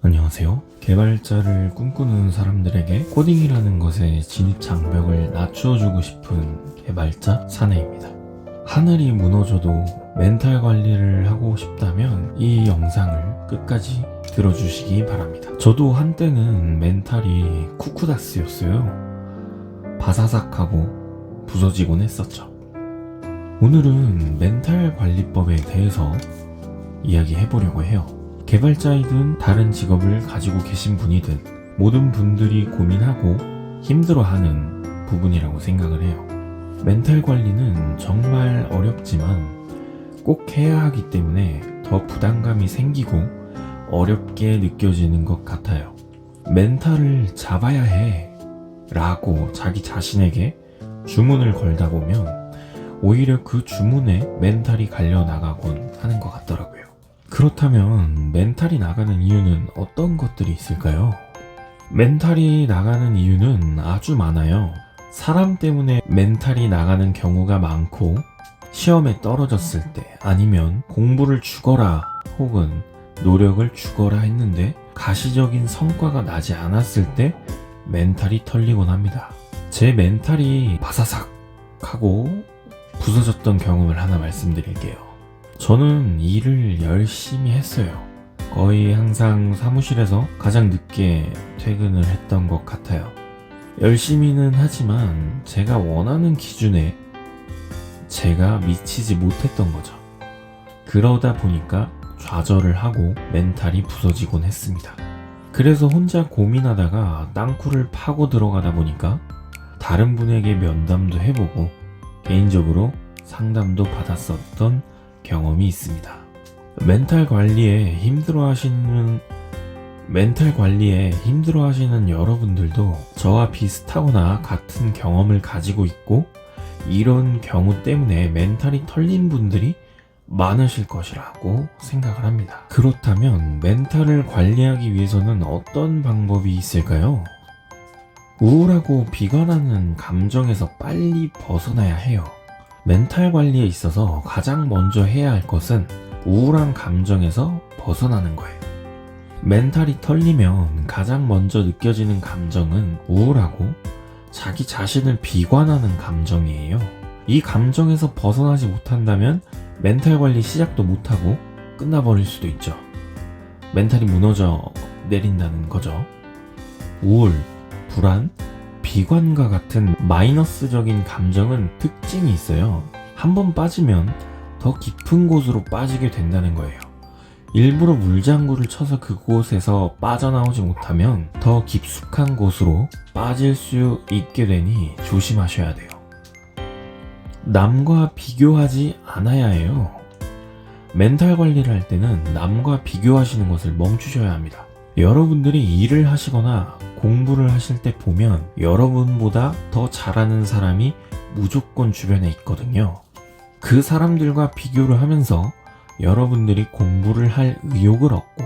안녕하세요. 개발자를 꿈꾸는 사람들에게 코딩이라는 것의 진입 장벽을 낮춰주고 싶은 개발자 사내입니다. 하늘이 무너져도 멘탈 관리를 하고 싶다면 이 영상을 끝까지 들어주시기 바랍니다. 저도 한때는 멘탈이 쿠쿠다스였어요. 바사삭하고 부서지곤 했었죠. 오늘은 멘탈 관리법에 대해서 이야기해보려고 해요. 개발자이든 다른 직업을 가지고 계신 분이든 모든 분들이 고민하고 힘들어하는 부분이라고 생각을 해요. 멘탈 관리는 정말 어렵지만 꼭 해야 하기 때문에 더 부담감이 생기고 어렵게 느껴지는 것 같아요. 멘탈을 잡아야 해 라고 자기 자신에게 주문을 걸다 보면 오히려 그 주문에 멘탈이 갈려 나가곤 하는 것 같더라고요. 그렇다면 멘탈이 나가는 이유는 어떤 것들이 있을까요? 멘탈이 나가는 이유는 아주 많아요. 사람 때문에 멘탈이 나가는 경우가 많고, 시험에 떨어졌을 때 아니면 공부를 죽어라 혹은 노력을 죽어라 했는데 가시적인 성과가 나지 않았을 때 멘탈이 털리곤 합니다. 제 멘탈이 바사삭 하고 부서졌던 경험을 하나 말씀드릴게요. 저는 일을 열심히 했어요. 거의 항상 사무실에서 가장 늦게 퇴근을 했던 것 같아요. 열심히는 하지만 제가 원하는 기준에 제가 미치지 못했던 거죠. 그러다 보니까 좌절을 하고 멘탈이 부서지곤 했습니다. 그래서 혼자 고민하다가 땅굴을 파고 들어가다 보니까 다른 분에게 면담도 해보고 개인적으로 상담도 받았었던 경험이 있습니다. 멘탈 관리에 힘들어하시는 여러분들도 저와 비슷하거나 같은 경험을 가지고 있고 이런 경우 때문에 멘탈이 털린 분들이 많으실 것이라고 생각을 합니다. 그렇다면 멘탈을 관리하기 위해서는 어떤 방법이 있을까요? 우울하고 비관하는 감정에서 빨리 벗어나야 해요. 멘탈 관리에 있어서 가장 먼저 해야 할 것은 우울한 감정에서 벗어나는 거예요. 멘탈이 털리면 가장 먼저 느껴지는 감정은 우울하고 자기 자신을 비관하는 감정이에요. 이 감정에서 벗어나지 못한다면 멘탈 관리 시작도 못하고 끝나버릴 수도 있죠. 멘탈이 무너져 내린다는 거죠. 우울, 불안, 비관과 같은 마이너스적인 감정은 특징이 있어요. 한번 빠지면 더 깊은 곳으로 빠지게 된다는 거예요. 일부러 물장구를 쳐서 그곳에서 빠져나오지 못하면 더 깊숙한 곳으로 빠질 수 있게 되니 조심하셔야 돼요. 남과 비교하지 않아야 해요. 멘탈 관리를 할 때는 남과 비교하시는 것을 멈추셔야 합니다. 여러분들이 일을 하시거나 공부를 하실 때 보면 여러분보다 더 잘하는 사람이 무조건 주변에 있거든요. 그 사람들과 비교를 하면서 여러분들이 공부를 할 의욕을 얻고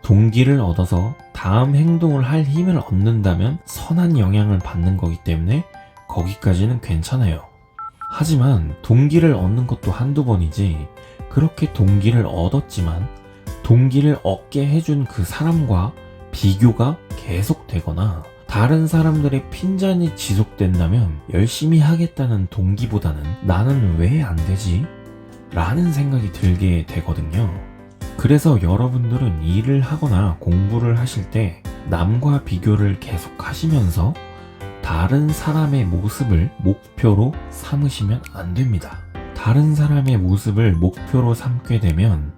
동기를 얻어서 다음 행동을 할 힘을 얻는다면 선한 영향을 받는 거기 때문에 거기까지는 괜찮아요. 하지만 동기를 얻는 것도 한두 번이지 그렇게 동기를 얻었지만 동기를 얻게 해준 그 사람과 비교가 계속되거나 다른 사람들의 핀잔이 지속된다면 열심히 하겠다는 동기보다는 나는 왜 안 되지? 라는 생각이 들게 되거든요. 그래서 여러분들은 일을 하거나 공부를 하실 때 남과 비교를 계속 하시면서 다른 사람의 모습을 목표로 삼으시면 안 됩니다. 다른 사람의 모습을 목표로 삼게 되면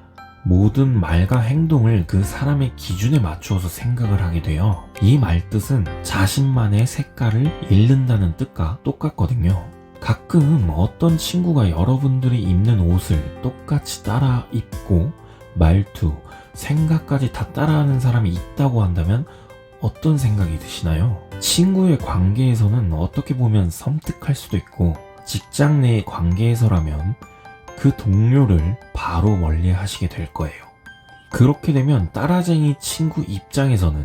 모든 말과 행동을 그 사람의 기준에 맞추어서 생각을 하게 돼요. 이 말뜻은 자신만의 색깔을 잃는다는 뜻과 똑같거든요. 가끔 어떤 친구가 여러분들이 입는 옷을 똑같이 따라 입고 말투, 생각까지 다 따라하는 사람이 있다고 한다면 어떤 생각이 드시나요? 친구의 관계에서는 어떻게 보면 섬뜩할 수도 있고 직장 내의 관계에서라면 그 동료를 바로 멀리 하시게 될 거예요. 그렇게 되면 따라쟁이 친구 입장에서는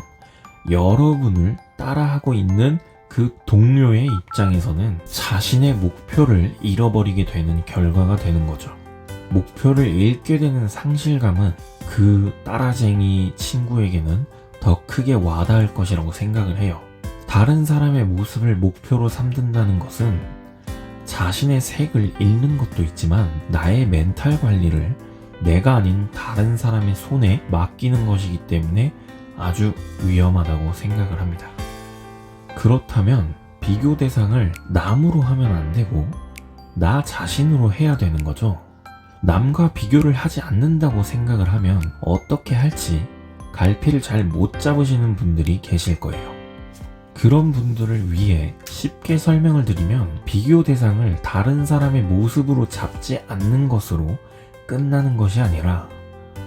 여러분을 따라하고 있는 그 동료의 입장에서는 자신의 목표를 잃어버리게 되는 결과가 되는 거죠. 목표를 잃게 되는 상실감은 그 따라쟁이 친구에게는 더 크게 와닿을 것이라고 생각을 해요. 다른 사람의 모습을 목표로 삼는다는 것은 자신의 색을 잃는 것도 있지만 나의 멘탈 관리를 내가 아닌 다른 사람의 손에 맡기는 것이기 때문에 아주 위험하다고 생각을 합니다. 그렇다면 비교 대상을 남으로 하면 안 되고 나 자신으로 해야 되는 거죠. 남과 비교를 하지 않는다고 생각을 하면 어떻게 할지 갈피를 잘 못 잡으시는 분들이 계실 거예요. 그런 분들을 위해 쉽게 설명을 드리면 비교 대상을 다른 사람의 모습으로 잡지 않는 것으로 끝나는 것이 아니라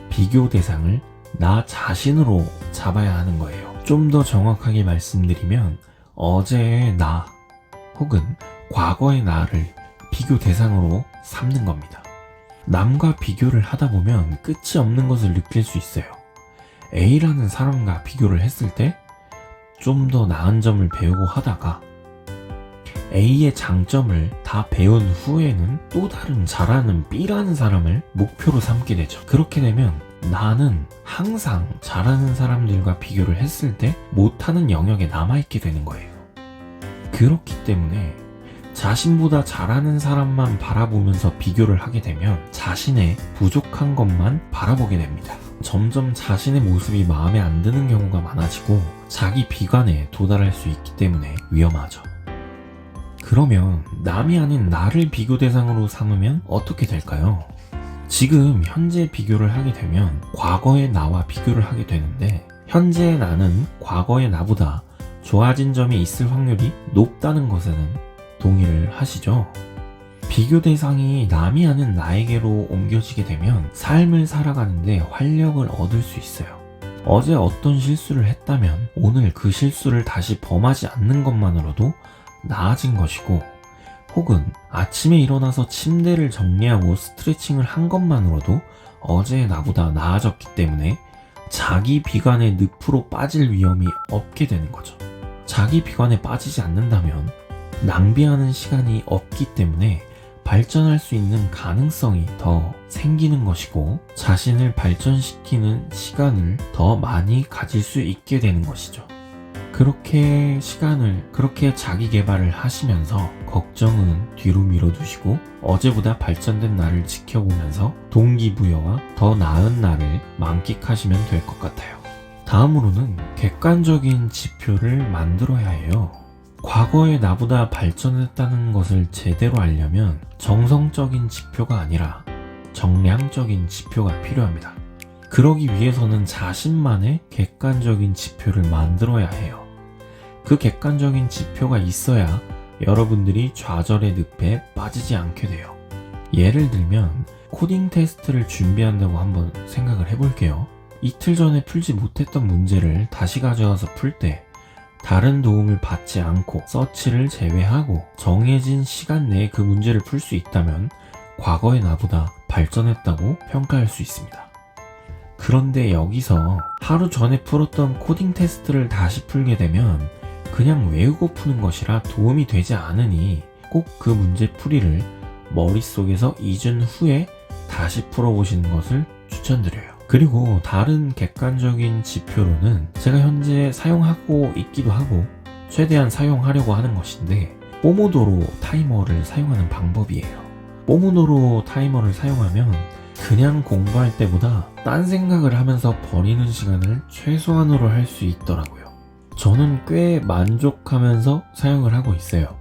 비교 대상을 나 자신으로 잡아야 하는 거예요. 좀 더 정확하게 말씀드리면 어제의 나 혹은 과거의 나를 비교 대상으로 삼는 겁니다. 남과 비교를 하다 보면 끝이 없는 것을 느낄 수 있어요. A라는 사람과 비교를 했을 때 좀 더 나은 점을 배우고 하다가 A의 장점을 다 배운 후에는 또 다른 잘하는 B라는 사람을 목표로 삼게 되죠. 그렇게 되면 나는 항상 잘하는 사람들과 비교를 했을 때 못하는 영역에 남아있게 되는 거예요. 그렇기 때문에 자신보다 잘하는 사람만 바라보면서 비교를 하게 되면 자신의 부족한 것만 바라보게 됩니다. 점점 자신의 모습이 마음에 안 드는 경우가 많아지고 자기 비관에 도달할 수 있기 때문에 위험하죠. 그러면 남이 아닌 나를 비교 대상으로 삼으면 어떻게 될까요? 지금 현재 비교를 하게 되면 과거의 나와 비교를 하게 되는데 현재의 나는 과거의 나보다 좋아진 점이 있을 확률이 높다는 것에는 동의를 하시죠? 비교 대상이 남이 아닌 나에게로 옮겨지게 되면 삶을 살아가는데 활력을 얻을 수 있어요. 어제 어떤 실수를 했다면 오늘 그 실수를 다시 범하지 않는 것만으로도 나아진 것이고 혹은 아침에 일어나서 침대를 정리하고 스트레칭을 한 것만으로도 어제의 나보다 나아졌기 때문에 자기 비관의 늪으로 빠질 위험이 없게 되는 거죠. 자기 비관에 빠지지 않는다면 낭비하는 시간이 없기 때문에 발전할 수 있는 가능성이 더 생기는 것이고 자신을 발전시키는 시간을 더 많이 가질 수 있게 되는 것이죠. 그렇게 자기 개발을 하시면서 걱정은 뒤로 밀어두시고 어제보다 발전된 나를 지켜보면서 동기부여와 더 나은 나를 만끽하시면 될 것 같아요. 다음으로는 객관적인 지표를 만들어야 해요. 과거의 나보다 발전했다는 것을 제대로 알려면 정성적인 지표가 아니라 정량적인 지표가 필요합니다. 그러기 위해서는 자신만의 객관적인 지표를 만들어야 해요. 그 객관적인 지표가 있어야 여러분들이 좌절의 늪에 빠지지 않게 돼요. 예를 들면 코딩 테스트를 준비한다고 한번 생각을 해볼게요. 이틀 전에 풀지 못했던 문제를 다시 가져와서 풀 때 다른 도움을 받지 않고 서치를 제외하고 정해진 시간 내에 그 문제를 풀 수 있다면 과거의 나보다 발전했다고 평가할 수 있습니다. 그런데 여기서 하루 전에 풀었던 코딩 테스트를 다시 풀게 되면 그냥 외우고 푸는 것이라 도움이 되지 않으니 꼭 그 문제 풀이를 머릿속에서 잊은 후에 다시 풀어보시는 것을 추천드려요. 그리고 다른 객관적인 지표로는 제가 현재 사용하고 있기도 하고 최대한 사용하려고 하는 것인데 포모도로 타이머를 사용하는 방법이에요. 포모도로 타이머를 사용하면 그냥 공부할 때보다 딴 생각을 하면서 버리는 시간을 최소한으로 할 수 있더라고요. 저는 꽤 만족하면서 사용을 하고 있어요.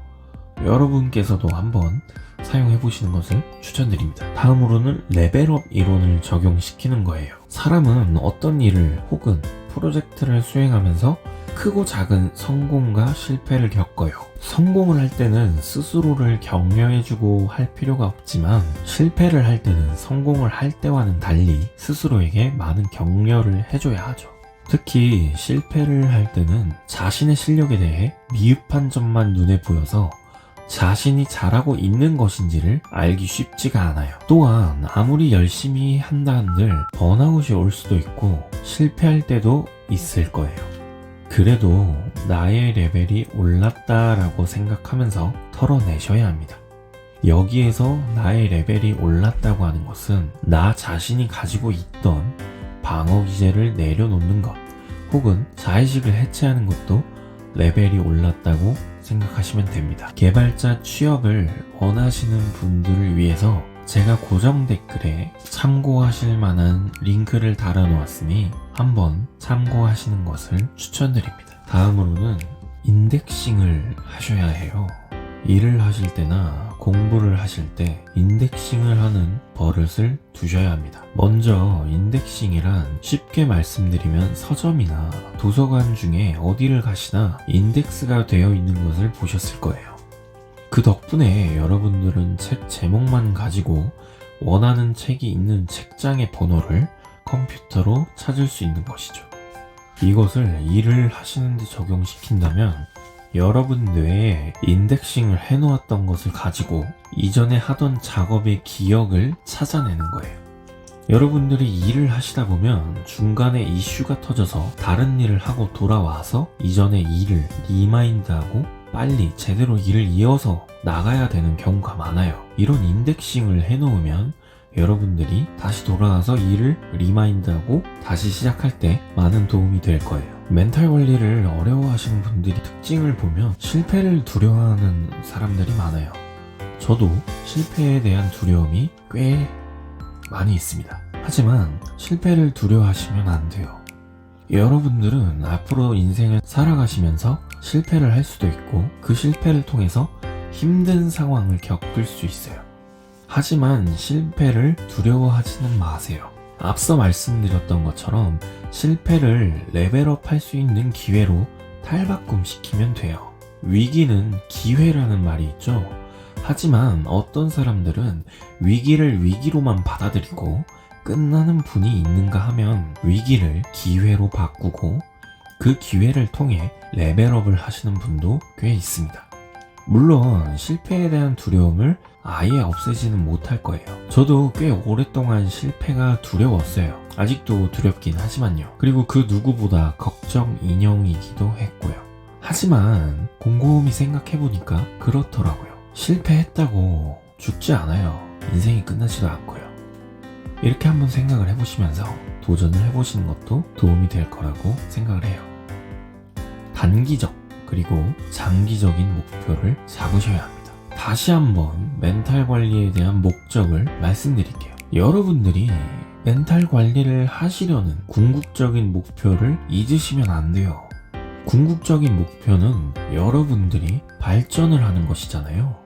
여러분께서도 한번 사용해보시는 것을 추천드립니다. 다음으로는 레벨업 이론을 적용시키는 거예요. 사람은 어떤 일을 혹은 프로젝트를 수행하면서 크고 작은 성공과 실패를 겪어요. 성공을 할 때는 스스로를 격려해주고 할 필요가 없지만 실패를 할 때는 성공을 할 때와는 달리 스스로에게 많은 격려를 해줘야 하죠. 특히 실패를 할 때는 자신의 실력에 대해 미흡한 점만 눈에 보여서 자신이 잘하고 있는 것인지를 알기 쉽지가 않아요. 또한 아무리 열심히 한다 한들 번아웃이 올 수도 있고 실패할 때도 있을 거예요. 그래도 나의 레벨이 올랐다라고 생각하면서 털어내셔야 합니다. 여기에서 나의 레벨이 올랐다고 하는 것은 나 자신이 가지고 있던 방어 기제를 내려놓는 것, 혹은 자의식을 해체하는 것도 레벨이 올랐다고 생각하시면 됩니다. 개발자 취업을 원하시는 분들을 위해서 제가 고정 댓글에 참고하실 만한 링크를 달아놓았으니 한번 참고하시는 것을 추천드립니다. 다음으로는 인덱싱을 하셔야 해요. 일을 하실 때나 공부를 하실 때 인덱싱을 하는 버릇을 두셔야 합니다. 먼저 인덱싱이란 쉽게 말씀드리면 서점이나 도서관 중에 어디를 가시나 인덱스가 되어 있는 것을 보셨을 거예요. 그 덕분에 여러분들은 책 제목만 가지고 원하는 책이 있는 책장의 번호를 컴퓨터로 찾을 수 있는 것이죠. 이것을 일을 하시는데 적용시킨다면 여러분 뇌에 인덱싱을 해놓았던 것을 가지고 이전에 하던 작업의 기억을 찾아내는 거예요. 여러분들이 일을 하시다 보면 중간에 이슈가 터져서 다른 일을 하고 돌아와서 이전의 일을 리마인드하고 빨리 제대로 일을 이어서 나가야 되는 경우가 많아요. 이런 인덱싱을 해놓으면 여러분들이 다시 돌아와서 일을 리마인드하고 다시 시작할 때 많은 도움이 될 거예요. 멘탈 관리를 어려워하시는 분들이 특징을 보면 실패를 두려워하는 사람들이 많아요. 저도 실패에 대한 두려움이 꽤 많이 있습니다. 하지만 실패를 두려워하시면 안 돼요. 여러분들은 앞으로 인생을 살아가시면서 실패를 할 수도 있고 그 실패를 통해서 힘든 상황을 겪을 수 있어요. 하지만 실패를 두려워하지는 마세요. 앞서 말씀드렸던 것처럼 실패를 레벨업 할 수 있는 기회로 탈바꿈시키면 돼요. 위기는 기회라는 말이 있죠. 하지만 어떤 사람들은 위기를 위기로만 받아들이고 끝나는 분이 있는가 하면 위기를 기회로 바꾸고 그 기회를 통해 레벨업을 하시는 분도 꽤 있습니다. 물론 실패에 대한 두려움을 아예 없애지는 못할 거예요. 저도 꽤 오랫동안 실패가 두려웠어요. 아직도 두렵긴 하지만요. 그리고 그 누구보다 걱정 인형이기도 했고요. 하지만 곰곰이 생각해보니까 그렇더라고요. 실패했다고 죽지 않아요. 인생이 끝나지도 않고요. 이렇게 한번 생각을 해보시면서 도전을 해보시는 것도 도움이 될 거라고 생각을 해요. 단기적 그리고 장기적인 목표를 잡으셔야 합니다. 다시 한번 멘탈 관리에 대한 목적을 말씀드릴게요. 여러분들이 멘탈 관리를 하시려는 궁극적인 목표를 잊으시면 안 돼요. 궁극적인 목표는 여러분들이 발전을 하는 것이잖아요.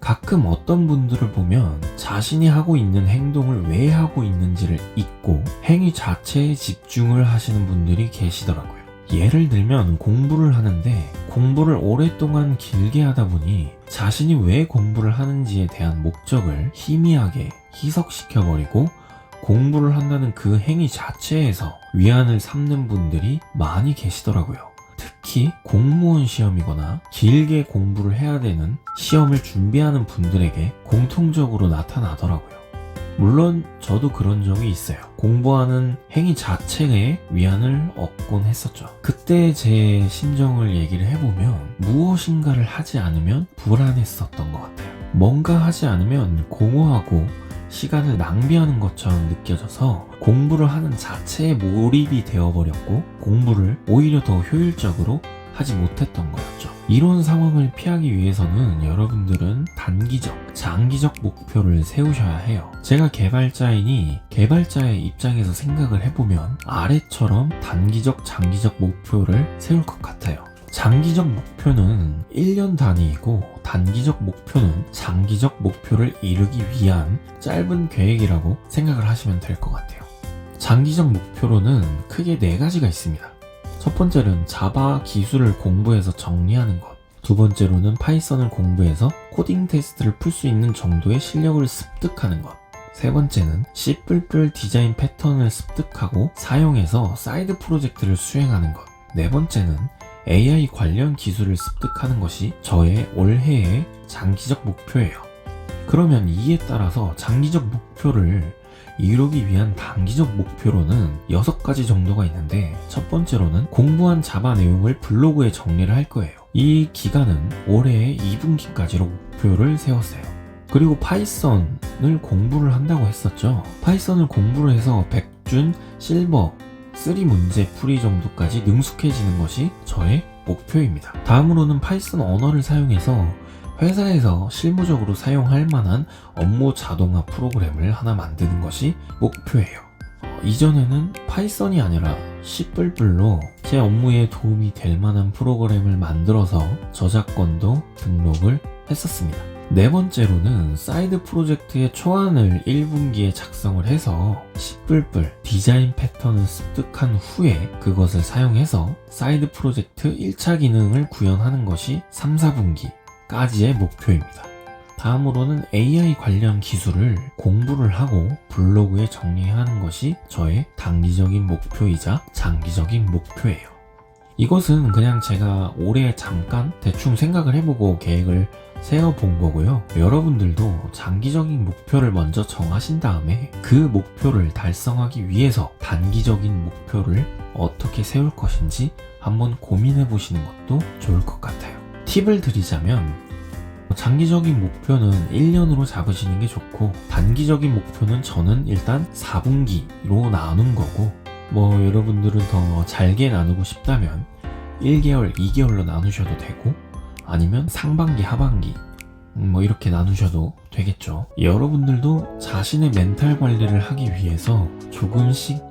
가끔 어떤 분들을 보면 자신이 하고 있는 행동을 왜 하고 있는지를 잊고 행위 자체에 집중을 하시는 분들이 계시더라고요. 예를 들면 공부를 하는데 공부를 오랫동안 길게 하다 보니 자신이 왜 공부를 하는지에 대한 목적을 희미하게 희석시켜버리고 공부를 한다는 그 행위 자체에서 위안을 삼는 분들이 많이 계시더라고요. 특히 공무원 시험이거나 길게 공부를 해야 되는 시험을 준비하는 분들에게 공통적으로 나타나더라고요. 물론 저도 그런 적이 있어요. 공부하는 행위 자체에 위안을 얻곤 했었죠. 그때 제 심정을 얘기를 해보면 무엇인가를 하지 않으면 불안했었던 것 같아요. 뭔가 하지 않으면 공허하고 시간을 낭비하는 것처럼 느껴져서 공부를 하는 자체에 몰입이 되어버렸고 공부를 오히려 더 효율적으로 하지 못했던 거였죠. 이런 상황을 피하기 위해서는 여러분들은 단기적, 장기적 목표를 세우셔야 해요. 제가 개발자이니 개발자의 입장에서 생각을 해보면 아래처럼 단기적, 장기적 목표를 세울 것 같아요. 장기적 목표는 1년 단위이고 단기적 목표는 장기적 목표를 이루기 위한 짧은 계획이라고 생각을 하시면 될 것 같아요. 장기적 목표로는 크게 4가지가 있습니다. 첫 번째는 자바 기술을 공부해서 정리하는 것. 두 번째로는 파이썬을 공부해서 코딩 테스트를 풀 수 있는 정도의 실력을 습득하는 것. 세 번째는 C++ 디자인 패턴을 습득하고 사용해서 사이드 프로젝트를 수행하는 것. 네 번째는 AI 관련 기술을 습득하는 것이 저의 올해의 장기적 목표예요. 그러면 이에 따라서 장기적 목표를 이루기 위한 단기적 목표로는 6가지 정도가 있는데 첫 번째로는 공부한 자바 내용을 블로그에 정리를 할 거예요. 이 기간은 올해의 2분기까지로 목표를 세웠어요. 그리고 파이썬을 공부를 한다고 했었죠. 파이썬을 공부를 해서 백준 실버 3 문제 풀이 정도까지 능숙해지는 것이 저의 목표입니다. 다음으로는 파이썬 언어를 사용해서 회사에서 실무적으로 사용할 만한 업무 자동화 프로그램을 하나 만드는 것이 목표예요. 이전에는 파이썬이 아니라 C++로 제 업무에 도움이 될 만한 프로그램을 만들어서 저작권도 등록을 했었습니다. 네 번째로는 사이드 프로젝트의 초안을 1분기에 작성을 해서 C++ 디자인 패턴을 습득한 후에 그것을 사용해서 사이드 프로젝트 1차 기능을 구현하는 것이 3, 4분기까지의 목표입니다. 다음으로는 AI 관련 기술을 공부를 하고 블로그에 정리하는 것이 저의 단기적인 목표이자 장기적인 목표예요. 이것은 그냥 제가 올해 잠깐 대충 생각을 해보고 계획을 세워본 거고요. 여러분들도 장기적인 목표를 먼저 정하신 다음에 그 목표를 달성하기 위해서 단기적인 목표를 어떻게 세울 것인지 한번 고민해 보시는 것도 좋을 것 같아요. 팁을 드리자면 장기적인 목표는 1년으로 잡으시는 게 좋고 단기적인 목표는 저는 일단 4분기로 나눈 거고 여러분들은 더 잘게 나누고 싶다면 1개월, 2개월로 나누셔도 되고 아니면 상반기, 하반기 이렇게 나누셔도 되겠죠. 여러분들도 자신의 멘탈 관리를 하기 위해서 조금씩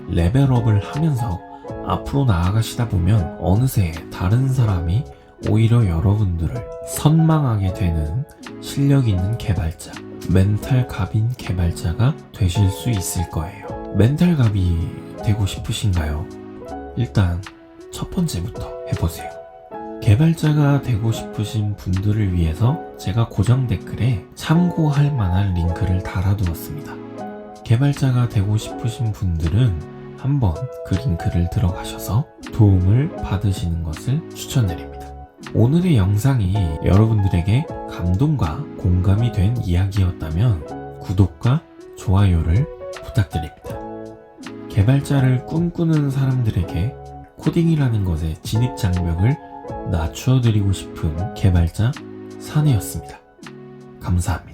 레벨업을 하면서 앞으로 나아가시다 보면 어느새 다른 사람이 오히려 여러분들을 선망하게 되는 실력 있는 개발자, 멘탈 갑인 개발자가 되실 수 있을 거예요. 멘탈 갑이 되고 싶으신가요? 일단 첫 번째부터 해보세요. 개발자가 되고 싶으신 분들을 위해서 제가 고정 댓글에 참고할 만한 링크를 달아두었습니다. 개발자가 되고 싶으신 분들은 한번 그 링크를 들어가셔서 도움을 받으시는 것을 추천드립니다. 오늘의 영상이 여러분들에게 감동과 공감이 된 이야기였다면 구독과 좋아요를 부탁드립니다. 개발자를 꿈꾸는 사람들에게 코딩이라는 것의 진입장벽을 낮추어드리고 싶은 개발자 사내였습니다. 감사합니다.